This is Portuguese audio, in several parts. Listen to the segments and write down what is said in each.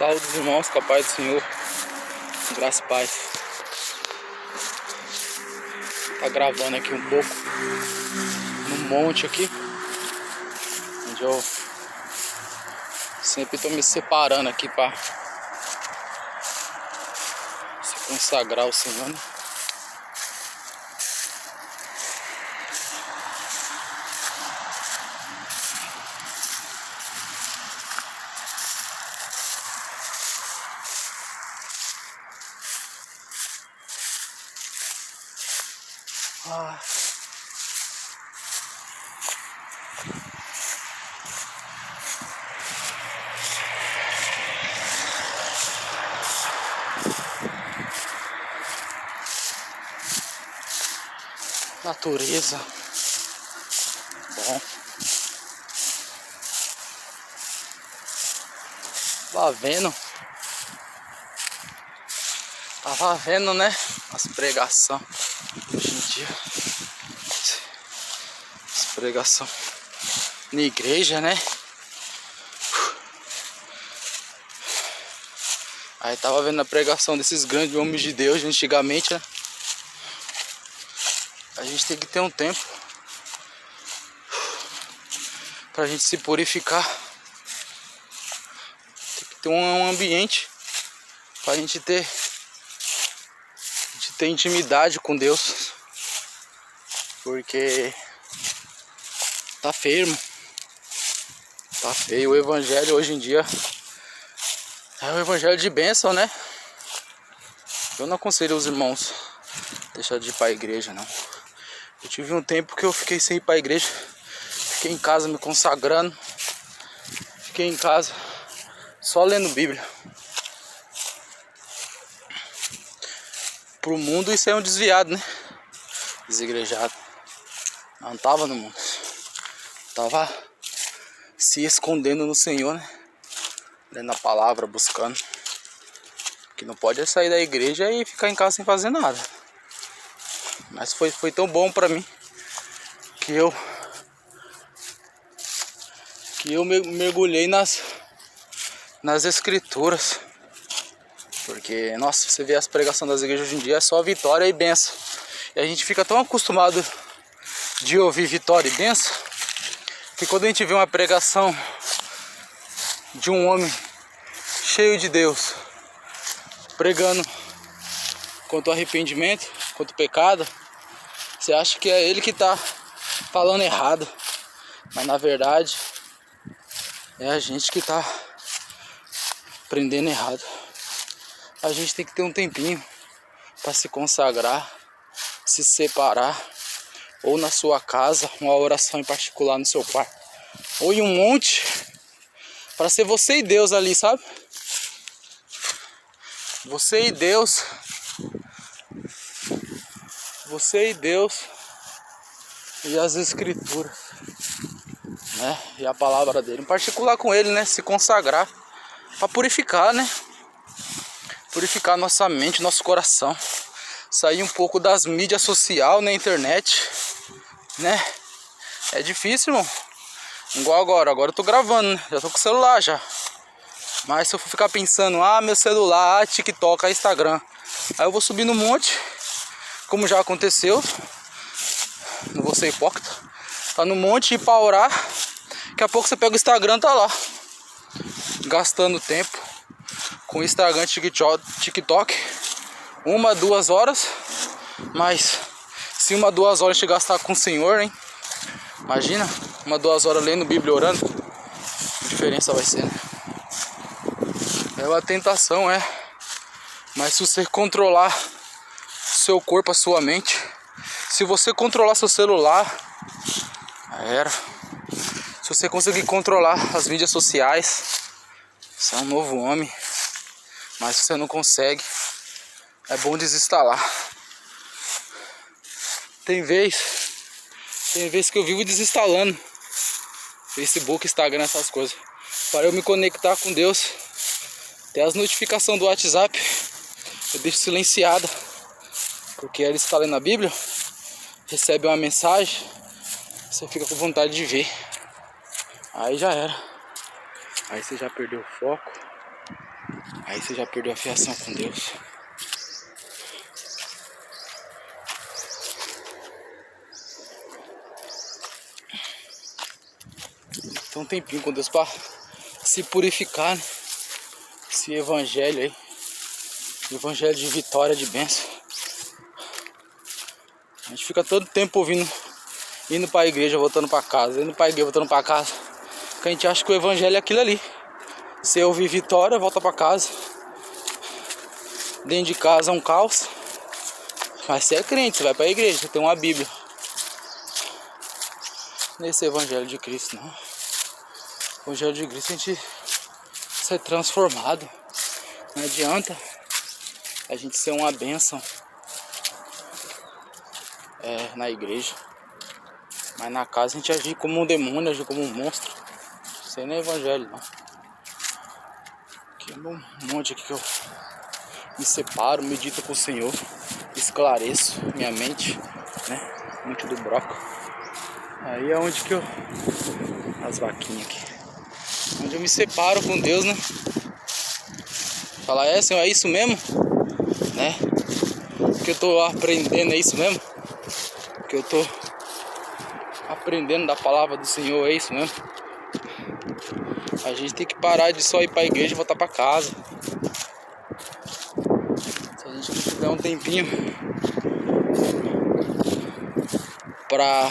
Saúde dos irmãos, com a paz do Senhor, graça e paz. Tá gravando aqui um pouco no monte aqui, onde eu sempre tô me separando aqui para se consagrar ao Senhor, né? Natureza, bom. Tava vendo, né, as pregações hoje em dia, as pregações na igreja, né? Aí tava vendo a pregação desses grandes homens de Deus de antigamente, né? A gente tem que ter um tempo pra gente se purificar. Tem que ter um ambiente pra gente ter intimidade com Deus. Porque tá feio, irmão. Tá feio. O evangelho hoje em dia é um evangelho de bênção, né? Eu não aconselho os irmãos deixar de ir pra igreja, não. Eu tive um tempo que eu fiquei sem ir pra igreja. Fiquei em casa me consagrando. Fiquei em casa só lendo Bíblia. Pro mundo isso é um desviado, né? Desigrejado. Não tava no mundo. Tava se escondendo no Senhor, né? Lendo a palavra, buscando. O que não pode é sair da igreja e ficar em casa sem fazer nada. Mas foi tão bom pra mim que eu mergulhei nas escrituras. Porque, nossa, você vê as pregações das igrejas hoje em dia, é só vitória e bênção. E a gente fica tão acostumado de ouvir vitória e bênção, que quando a gente vê uma pregação de um homem cheio de Deus, pregando contra o arrependimento, contra o pecado, você acha que é ele que tá falando errado. Mas na verdade, é a gente que tá aprendendo errado. A gente tem que ter um tempinho para se consagrar, se separar, ou na sua casa, uma oração em particular no seu quarto, ou em um monte, para ser você e Deus ali, sabe? Você e Deus. Você e Deus. E as escrituras, né? E a palavra dele, em particular com ele, né? Se consagrar, para purificar, né? Purificar nossa mente, nosso coração. Sair um pouco das mídias sociais, na internet, né? É difícil, irmão. Igual agora eu tô gravando, né? Já tô com o celular já. Mas se eu for ficar pensando, meu celular, TikTok, Instagram, aí eu vou subir no monte, como já aconteceu. Não vou ser hipócrita. Tá no monte e pra orar, daqui a pouco você pega o Instagram, tá lá, gastando tempo com Instagram, TikTok, 1, 2 horas. Mas se 1, 2 horas te gastar com o Senhor, hein? Imagina, 1, 2 horas lendo Bíblia, orando. Que diferença vai ser, né? É uma tentação, mas se você controlar seu corpo, a sua mente, se você controlar seu celular, era. Se você conseguir controlar as mídias sociais, você é um novo homem. Mas se você não consegue, é bom desinstalar. Tem vez que eu vivo desinstalando Facebook, Instagram, essas coisas, para eu me conectar com Deus. Até as notificações do WhatsApp eu deixo silenciada, porque eles estão lendo a Bíblia, recebe uma mensagem, você fica com vontade de ver. Aí já era. Aí você já perdeu o foco. Aí você já perdeu a fiação com Deus. Então um tempinho com Deus para se purificar, né? Esse evangelho aí. Evangelho de vitória, de bênção. A gente fica todo tempo ouvindo, indo para a igreja, voltando para casa, indo para a igreja, voltando para casa. Porque a gente acha que o evangelho é aquilo ali. Você ouvir vitória, volta para casa. Dentro de casa é um caos. Mas você é crente, você vai para a igreja, você tem uma Bíblia. Nesse evangelho de Cristo, não. O evangelho de Cristo a gente ser transformado. Não adianta a gente ser uma bênção na igreja, mas na casa a gente agir como um demônio, agir como um monstro. Isso aí não é evangelho, não. Aqui é um monte aqui que eu me separo, medito com o Senhor, esclareço minha mente, né? Muito do broco. Aí é onde que eu... as vaquinhas aqui. Onde eu me separo com Deus, né? Falar, Senhor, é isso mesmo? Né? O que eu tô aprendendo é isso mesmo? O que eu tô aprendendo da palavra do Senhor é isso mesmo? A gente tem que parar de só ir pra igreja e voltar pra casa. Se a gente não tiver um tempinho pra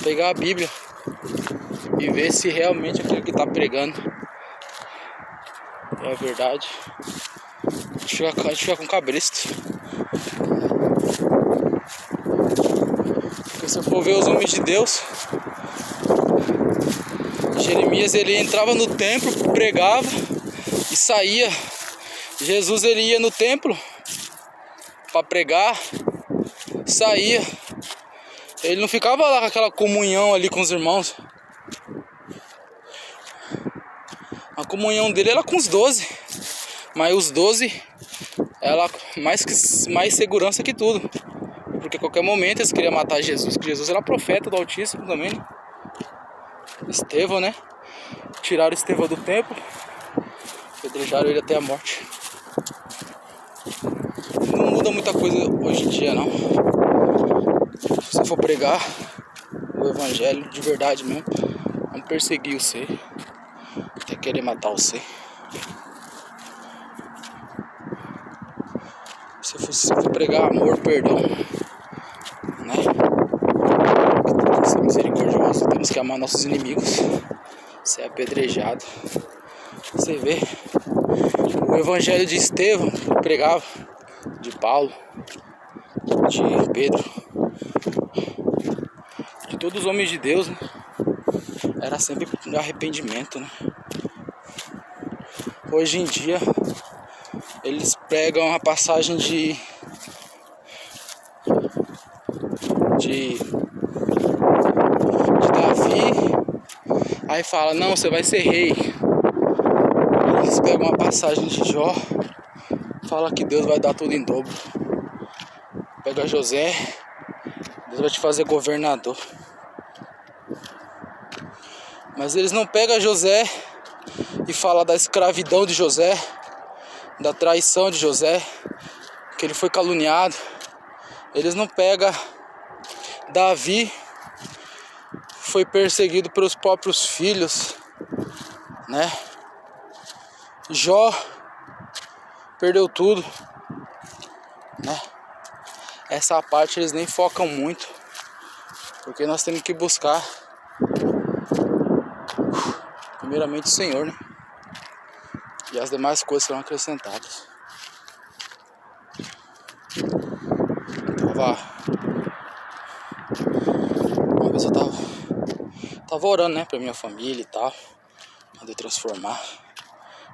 pegar a Bíblia e ver se realmente aquilo que tá pregando é verdade, a gente fica com cabresto. Porque se eu for ver os homens de Deus, Jeremias ele entrava no templo, pregava e saía. Jesus ele ia no templo para pregar, saía. Ele não ficava lá com aquela comunhão ali com os irmãos. A comunhão dele era com os 12. Mas os 12 ela mais segurança que tudo. Porque a qualquer momento eles queriam matar Jesus, porque Jesus era profeta do Altíssimo também, né? Estevão, né? Tiraram Estevão do templo, apedrejaram ele até a morte. Não muda muita coisa hoje em dia, não. Se você for pregar o evangelho de verdade mesmo, vão perseguir você, até querer matar você. Se for pregar amor, perdão, né? Temos que ser misericordioso, temos que amar nossos inimigos, ser apedrejado. Você vê o evangelho de Estevão, que pregava, de Paulo, de Pedro, de todos os homens de Deus, né? Era sempre arrependimento, né? Hoje em dia eles pregam a passagem de Davi, aí fala, não, você vai ser rei. Eles pegam uma passagem de Jó, fala que Deus vai dar tudo em dobro. Pega José, Deus vai te fazer governador. Mas eles não pegam José e falam da escravidão de José, da traição de José, que ele foi caluniado. Eles não pegam Davi, foi perseguido pelos próprios filhos, né? Jó perdeu tudo, né? Essa parte eles nem focam muito, porque nós temos que buscar primeiramente o Senhor, né? E as demais coisas serão acrescentadas. Uma vez eu tava orando, né, pra minha família e tal, pra Deus transformar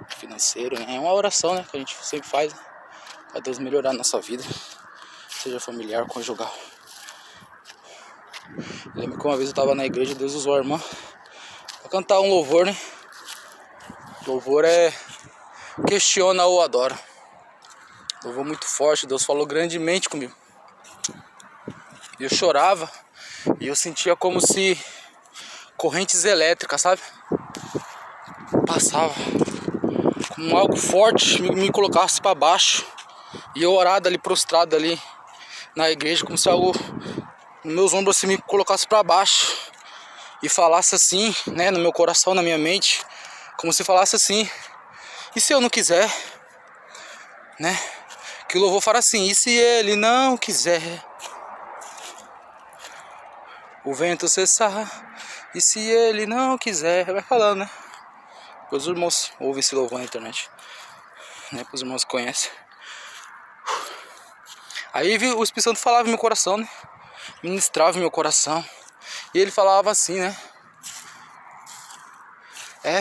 o financeiro, né? É uma oração, né, que a gente sempre faz, né? Pra Deus melhorar a nossa vida, seja familiar, conjugal. Eu lembro que uma vez eu tava na igreja, Deus usou a irmã pra cantar um louvor, né? Louvor é questiona ou adora. Louvor muito forte, Deus falou grandemente comigo. Eu chorava e eu sentia como se correntes elétricas, sabe? Passava como algo forte me colocasse para baixo. E eu orado ali, prostrado ali na igreja, como se algo nos meus ombros assim, me colocasse para baixo. E falasse assim, né, no meu coração, na minha mente, como se falasse assim: e se eu não quiser? Né? Que o louvor fala assim: e se ele não quiser? O vento cessar, e se ele não quiser? Vai falando, né? Os irmãos ouvem esse louvor na internet, né? Os irmãos conhecem. Aí o Espírito Santo falava no meu coração, né? Ministrava no meu coração. E ele falava assim, né?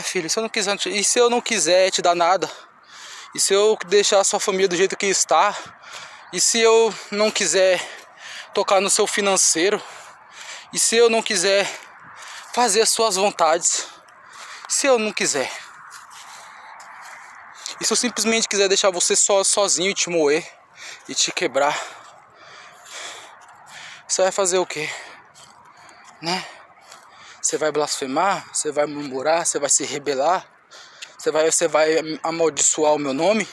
Filho, se eu não quiser, e se eu não quiser te dar nada? E se eu deixar a sua família do jeito que está? E se eu não quiser tocar no seu financeiro? E se eu não quiser fazer as suas vontades? Se eu não quiser? E se eu simplesmente quiser deixar você sozinho e te moer e te quebrar? Você vai fazer o quê? Né? Você vai blasfemar? Você vai murmurar? Você vai se rebelar? Você vai amaldiçoar o meu nome?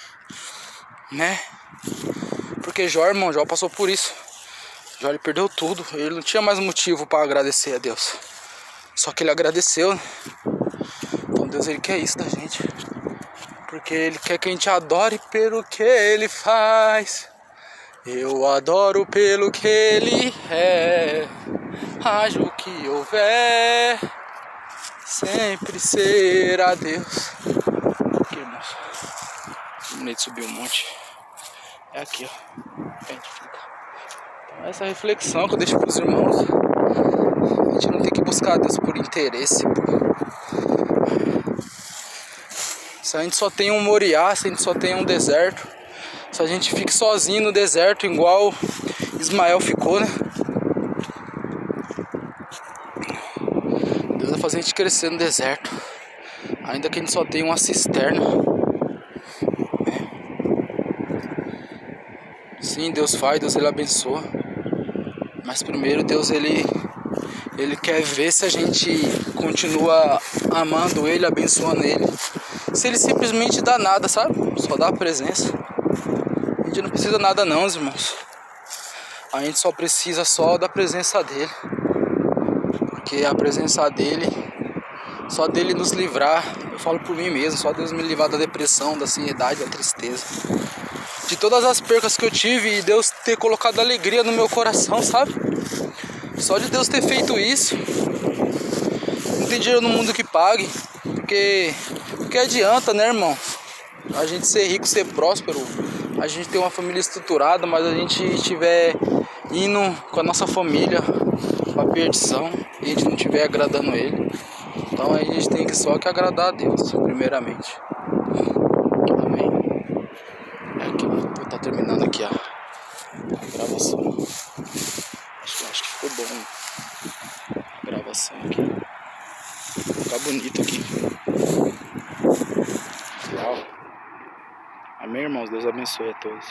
Né? Porque Jó, irmão, Jó passou por isso. Jó, ele perdeu tudo. Ele não tinha mais motivo para agradecer a Deus. Só que ele agradeceu, né? Então Deus, ele quer isso da gente. Porque ele quer que a gente adore pelo que ele faz. Eu adoro pelo que ele é. Haja o que houver, sempre será Deus. Aqui, irmãos. Bonito subir um monte. É aqui, ó. A gente fica. Então, essa reflexão que eu deixo para os irmãos. A gente não tem que buscar Deus por interesse. Se a gente só tem um Moriá, se a gente só tem um deserto, se a gente fica sozinho no deserto, igual Ismael ficou, né? Deus vai fazer a gente crescer no deserto. Ainda que a gente só tenha uma cisterna. Sim, Deus faz, Deus ele abençoa. Mas primeiro Deus ele quer ver se a gente continua amando ele, abençoando ele. Se ele simplesmente dá nada, sabe? Só dá a presença. A gente não precisa nada não, irmãos. A gente só precisa só da presença dele. Porque a presença dele, só dele nos livrar, eu falo por mim mesmo, só Deus me livrar da depressão, da ansiedade, da tristeza. De todas as percas que eu tive e Deus ter colocado alegria no meu coração, sabe? Só de Deus ter feito isso. Não tem dinheiro no mundo que pague. Porque adianta, né, irmão? A gente ser rico, ser próspero, a gente ter uma família estruturada, mas a gente estiver indo com a nossa família pra perdição e a gente não estiver agradando ele. Então a gente tem que só que agradar a Deus, primeiramente. Amém. Aqui, vou estar terminando aqui a gravação. Acho que ficou bom a gravação aqui. Vai ficar bonito aqui. Legal. Amém, irmãos? Deus abençoe a todos.